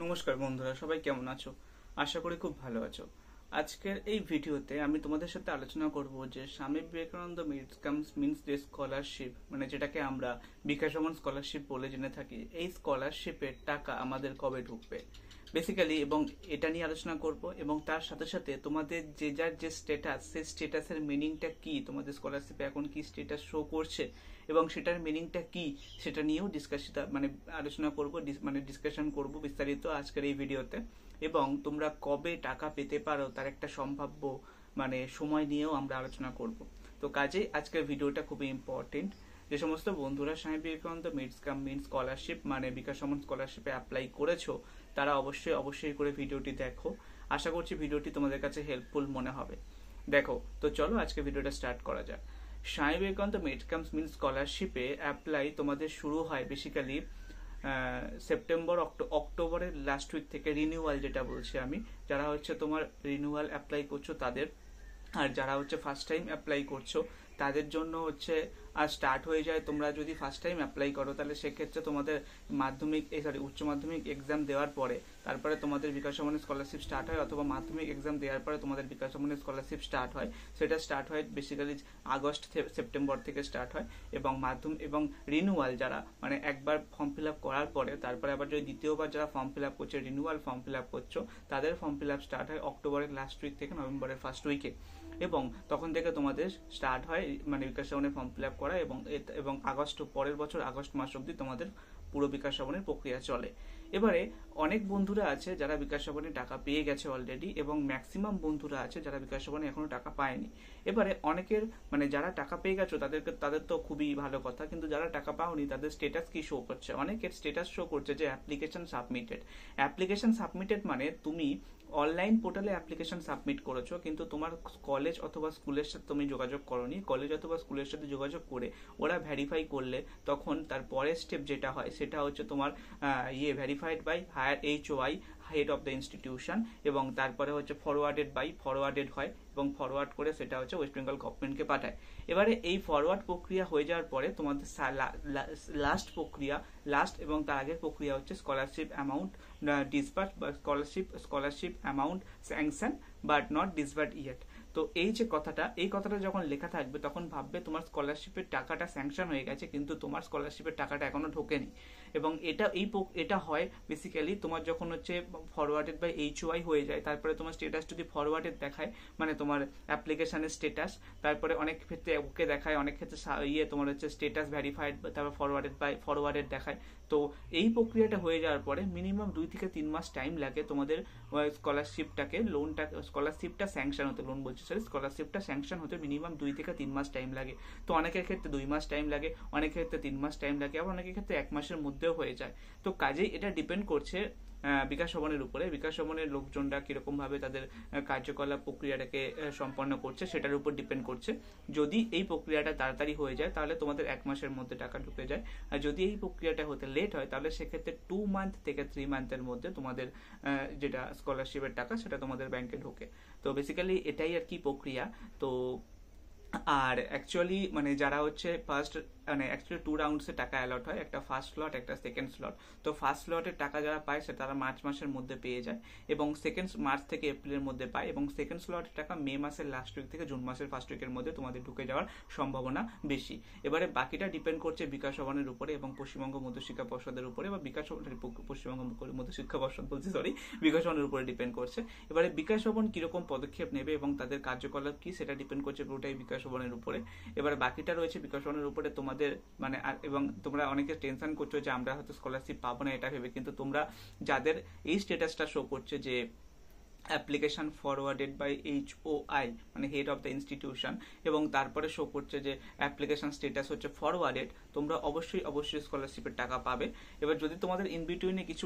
নমস্কার বন্ধুরা, সবাই কেমন আছো? আশা করি খুব ভালো আছো। আজকের এই ভিডিওতে আমি তোমাদের সাথে আলোচনা করব যে স্বামী বিবেকানন্দ মিন্স যে স্কলারশিপ, মানে যেটাকে আমরা বিকাশ ভবন স্কলারশিপ বলে জেনে থাকি, এই স্কলারশিপের টাকা আমাদের কবে ঢুকবে বেসিক্যালি, এবং এটা নিয়ে আলোচনা করব। এবং তার সাথে সাথে তোমাদের যে যার যে স্ট্যাটাস, সেই স্ট্যাটাসের মিনিংটা কি, তোমাদের স্কলারশিপে এখন কি স্ট্যাটাস শো করছে এবং সেটার মিনিংটা কি, সেটা নিয়েও আলোচনা করব, মানে ডিসকাশন করব বিস্তারিত আজকের এই ভিডিওতে। এবং তোমরা কবে টাকা পেতে পারো তার একটা সম্ভাব্য সময় নিয়েও আমরা আলোচনা করব। তো কাজেই আজকের ভিডিওটা খুবই ইম্পর্টেন্ট। যে সমস্ত বন্ধুরা স্বামী বিবেকানন্দ মিন্স স্কলারশিপ মানে বিকাশ ভবন স্কলারশিপে অ্যাপ্লাই করেছো, তারা অবশ্যই করে ভিডিওটি দেখো। আশা করছি ভিডিওটি তোমাদের কাছে হেল্পফুল মনে হবে। দেখো, তো চলো আজকে ভিডিওটা স্টার্ট করা যাক। স্বামী বিবেকানন্দ মিন্স স্কলারশিপে অ্যাপ্লাই তোমাদের শুরু হয় বেসিক্যালি সেপ্টেম্বর অক্টোবরের লাস্ট উইক থেকে। রিনিউয়াল যেটা বলছি আমি, যারা হচ্ছে তোমার রিনিউয়াল অ্যাপ্লাই করছো তাদের, আর যারা হচ্ছে ফার্স্ট টাইম অ্যাপ্লাই করছো তাদের জন্য হচ্ছে আর স্টার্ট হয়ে যায়। তোমরা যদি ফার্স্ট টাইম অ্যাপ্লাই করো তাহলে সেক্ষেত্রে তোমাদের উচ্চ মাধ্যমিক এক্সাম দেওয়ার পরে তারপরে তোমাদের বিকাশ ভবনের স্কলারশিপ স্টার্ট হয়, অথবা মাধ্যমিক এক্সাম দেওয়ার পরে তোমাদের বিকাশ ভবনের স্কলারশিপ স্টার্ট হয়। সেটা স্টার্ট হয় বেসিক্যালি আগস্ট সেপ্টেম্বর থেকে স্টার্ট হয়। এবং রিনিউয়াল যারা একবার ফর্ম ফিল আপ করার পরে তারপরে আবার যদি দ্বিতীয়বার যারা ফর্ম ফিল আপ করছে, রিনিউয়াল ফর্ম ফিল আপ করছো, তাদের ফর্ম ফিল আপ স্টার্ট হয় অক্টোবরের লাস্ট উইক থেকে নভেম্বরের ফার্স্ট উইকে। এবং তখন থেকে তোমাদের স্টার্ট হয় বিকাশ ভবনের ফর্ম ফিল আপ করা, এবং পরের বছর আগস্ট মাস অবধি তোমাদের পুরো বিকাশ ভবনের প্রক্রিয়া চলে। এবারে অনেক বন্ধুরা আছে যারা বিকাশ ভবনে টাকা পেয়ে গেছে অলরেডি, এবং ম্যাক্সিমাম বন্ধুরা আছে যারা বিকাশ ভবনে এখনো টাকা পায়নি। এবারে অনেকের যারা টাকা পেয়ে গেছো তাদের তো খুবই ভালো কথা, কিন্তু যারা টাকা পাওনি তাদের স্টেটাস কি শো করছে? অনেকের স্টেটাস শো করছে যে অ্যাপ্লিকেশন সাবমিটেড মানে তুমি অনলাইন পোর্টালে অ্যাপ্লিকেশন সাবমিট করেছো, কিন্তু তোমার কলেজ অথবা স্কুলের সাথে তুমি যোগাযোগ করোনি। কলেজ অথবা স্কুলের সাথে যোগাযোগ করে ওরা ভেরিফাই করলে তখন তার পরের স্টেপ যেটা হয় সেটা হচ্ছে তোমার verified by higher HOI, head of the institution, এবং তারপরে হচ্ছে ফরওয়ার্ডেড হয়, এবং ফরওয়ার্ড করে সেটা হচ্ছে ওয়েস্ট বেঙ্গল গভর্নমেন্টকে পাঠায়। এবারে এই ফরওয়ার্ড প্রক্রিয়া হয়ে যাওয়ার পরে তোমাদের লাস্ট এবং তার আগের প্রক্রিয়া হচ্ছে স্কলারশিপ অ্যামাউন্ট ডিসবার্স বা scholarship amount sanction but not disburse yet. তো এই কথাটা যখন লেখা থাকবে তখন ভাববে তোমার স্কলারশিপের টাকাটা স্যাংশন হয়ে গেছে, কিন্তু তোমার স্কলারশিপের টাকাটা এখনো ঢোকেনি। এবং এটা হয় বেসিক্যালি তোমার যখন হচ্ছে ফরওয়ার্ডেড বাই HOI হয়ে যায়, তারপরে তোমার স্টেটাস যদি ফরওয়ার্ডেড দেখায়, মানে তোমার অ্যাপ্লিকেশনের স্টেটাস, তারপরে অনেক ক্ষেত্রে ওকে দেখায়, অনেক ক্ষেত্রে তোমার হচ্ছে স্টেটাস ভেরিফাইড, তারপর ফরওয়ার্ডেড দেখায়। তো এই প্রক্রিয়াটা হয়ে যাওয়ার পরে মিনিমাম 2 থেকে 3 মাস টাইম লাগে তোমাদের স্কলারশিপটা স্যাংশন হতে, স্কলারশিপটা স্যাংশন হতে মিনিমাম 2 থেকে 3 মাস টাইম লাগে। তো অনেকের ক্ষেত্রে 2 মাস টাইম লাগে, অনেকের ক্ষেত্রে 3 মাস টাইম লাগে, আবার অনেকের ক্ষেত্রে 1 মাসের মধ্যেও হয়ে যায়। তো কাজেই এটা ডিপেন্ড করছে বিকাশ ভবনের উপরে। বিকাশ ভবনের লোকজনরা কিরকম ভাবে তাদের কার্যকলাপ প্রক্রিয়াটাকে সম্পন্ন করছে সেটার উপর ডিপেন্ড করছে। যদি এই প্রক্রিয়াটা তাড়াতাড়ি হয়ে যায় তাহলে তোমাদের 1 মাসের মধ্যে টাকা ঢুকে যায়, আর যদি এই প্রক্রিয়াটা হতে লেট হয় তাহলে সেক্ষেত্রে 2 মান্থ থেকে 3 মান্থের মধ্যে তোমাদের যেটা স্কলারশিপের টাকা সেটা তোমাদের ব্যাংকে ঢোকে। তো বেসিক্যালি এটাই আর কি প্রক্রিয়া। তো আর অ্যাকচুয়ালি যারা হচ্ছে অ্যাকচুয়ালি 2 রাউন্ডসে টাকা অ্যালট হয়, একটা ফার্স্ট স্লট একটা সেকেন্ড স্লট। তো ফার্স্ট স্লটের টাকা যারা পায় সেটা তারা মার্চ মাসের মধ্যে পেয়ে যায়, এবং মার্চ থেকে এপ্রিলের মধ্যে পায়, এবং সেকেন্ড স্লটের টাকা মে মাসের লাস্ট উইক থেকে জুন মাসের ফার্স্ট উইকের মধ্যে তোমাদের ঢুকে যাওয়ার সম্ভাবনা বেশি। এবারে বাকিটা ডিপেন্ড করছে বিকাশ ভবনের উপরে এবং পশ্চিমবঙ্গ মধ্যশিক্ষা পর্ষদের উপরে, বা পশ্চিমবঙ্গ মধ্যশিক্ষা পর্ষদ বলছি, বিকাশ ভবনের উপরে ডিপেন্ড করছে। এবারে বিকাশ ভবন কিরকম পদক্ষেপ নেবে এবং তাদের কার্যকলাপ কি সেটা ডিপেন্ড করছে পুরোটাই বিকাশ ভবনের উপরে। এবারে বাকিটা রয়েছে বিকাশ ভবনের উপরে তোমাদের এবং তোমরা অনেকে টেনশন করছো যে আমরা হয়তো স্কলারশিপ পাবো না এটা ভেবে, কিন্তু তোমরা যাদের এই স্ট্যাটাসটা শো করছে যে অ্যাপ্লিকেশন ফরওয়ার্ডেড বাই HOI মানে হেড অফ দ্য ইনস্টিটিউশন, এবং তারপরে শো করছে যে অ্যাপ্লিকেশন স্ট্যাটাস হচ্ছে ফরওয়ার্ডেড, তোমরা অবশ্যই স্কলারশিপের টাকা পাবে। এবার যদি তোমাদের ইন বিটুইনে কিছু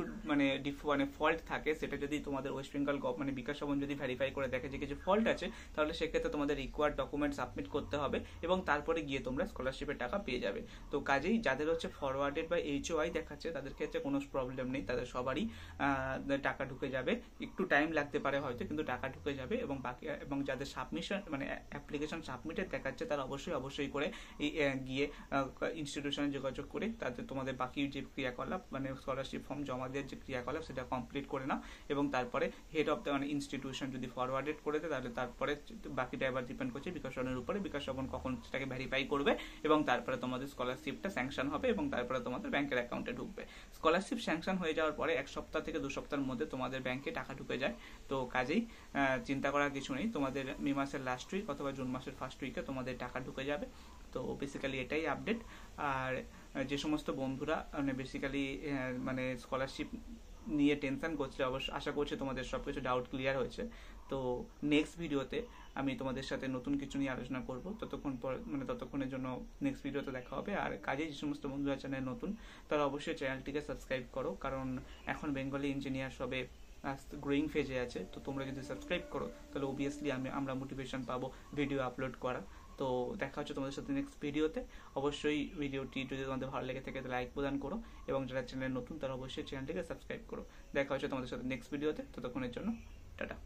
ফল্ট থাকে, সেটা যদি তোমাদের ওয়েস্ট বেঙ্গল বিকাশ ভবন যদি ভেরিফাই করে দেখে যে কিছু ফল্ট আছে, তাহলে সেক্ষেত্রে তোমাদের রিকোয়ার্ড ডকুমেন্ট সাবমিট করতে হবে, এবং তারপরে গিয়ে তোমরা স্কলারশিপের টাকা পেয়ে যাবে। তো কাজেই যাদের হচ্ছে ফরওয়ার্ডেড বাই HOI দেখাচ্ছে তাদের ক্ষেত্রে কোনো প্রবলেম নেই, তাদের সবারই টাকা ঢুকে যাবে। একটু টাইম লাগতে পারে পারে হয়তো, কিন্তু টাকা ঢুকে যাবে। এবং বাকি এবং যাদের সাবমিশন মানে অ্যাপ্লিকেশন সাবমিটেড দেখাচ্ছে তারা অবশ্যই করে গিয়ে ইনস্টিটিউশনে যোগাযোগ করে তাদের তোমাদের বাকি যে ক্রিয়াকলাপ মানে স্কলারশিপ ফর্ম জমা দেওয়ার যে ক্রিয়াকলাপ সেটা কমপ্লিট করে নাও। এবং তারপরে হেড অফ দ্য মানে ইনস্টিটিউশন যদি ফরওয়ার্ডেড করে দেয় তাহলে তারপরে বাকিটা এবার ডিপেন্ড করছে বিকাশ ভবনের উপরে। বিকাশ ভবন কখন সেটাকে ভেরিফাই করবে এবং তারপরে তোমাদের স্কলারশিপটা স্যাংশন হবে এবং তারপরে তোমাদের ব্যাংকের অ্যাকাউন্টে ঢুকবে। স্কলারশিপ স্যাংশন হয়ে যাওয়ার পরে 1 সপ্তাহ থেকে 2 সপ্তাহের মধ্যে তোমাদের ব্যাংকে টাকা ঢুকে যায়। তো কাজেই চিন্তা করার কিছু নেই, তোমাদের মে মাসের লাস্ট উইক অথবা জুন মাসের ফার্স্ট উইকে তোমাদের টাকা ঢুকে যাবে। তো বেসিক্যালি এটাই আপডেট। আর যে সমস্ত বন্ধুরা মানে বেসিক্যালি মানে স্কলারশিপ নিয়ে টেনশন করছে, অবশ্য আশা করছি তোমাদের সবকিছু ডাউট ক্লিয়ার হয়েছে। তো নেক্সট ভিডিওতে আমি তোমাদের সাথে নতুন কিছু নিয়ে আলোচনা করব। ততক্ষণের জন্য নেক্সট ভিডিওতে দেখা হবে। আর কাজে যে সমস্ত বন্ধুরা চ্যানেল নতুন তারা অবশ্যই চ্যানেলটিকে সাবস্ক্রাইব করো, কারণ এখন বেঙ্গলি ইঞ্জিনিয়ার সবে গ্রোয়িং ফেজে আছে। তো তোমরা যদি সাবস্ক্রাইব করো তাহলে অবভিয়াসলি আমরা মোটিভেশন পাবো ভিডিও আপলোড করা। তো দেখা হচ্ছে তোমাদের সাথে নেক্সট ভিডিওতে। অবশ্যই ভিডিওটি যদি তোমাদের ভালো লেগে থাকে তাহলে লাইক প্রদান করো, এবং যারা চ্যানেল নতুন তারা অবশ্যই চ্যানেলটিকে সাবস্ক্রাইব করো। দেখা হচ্ছে তোমাদের সাথে নেক্সট ভিডিওতে। ততক্ষণের জন্য টাটা।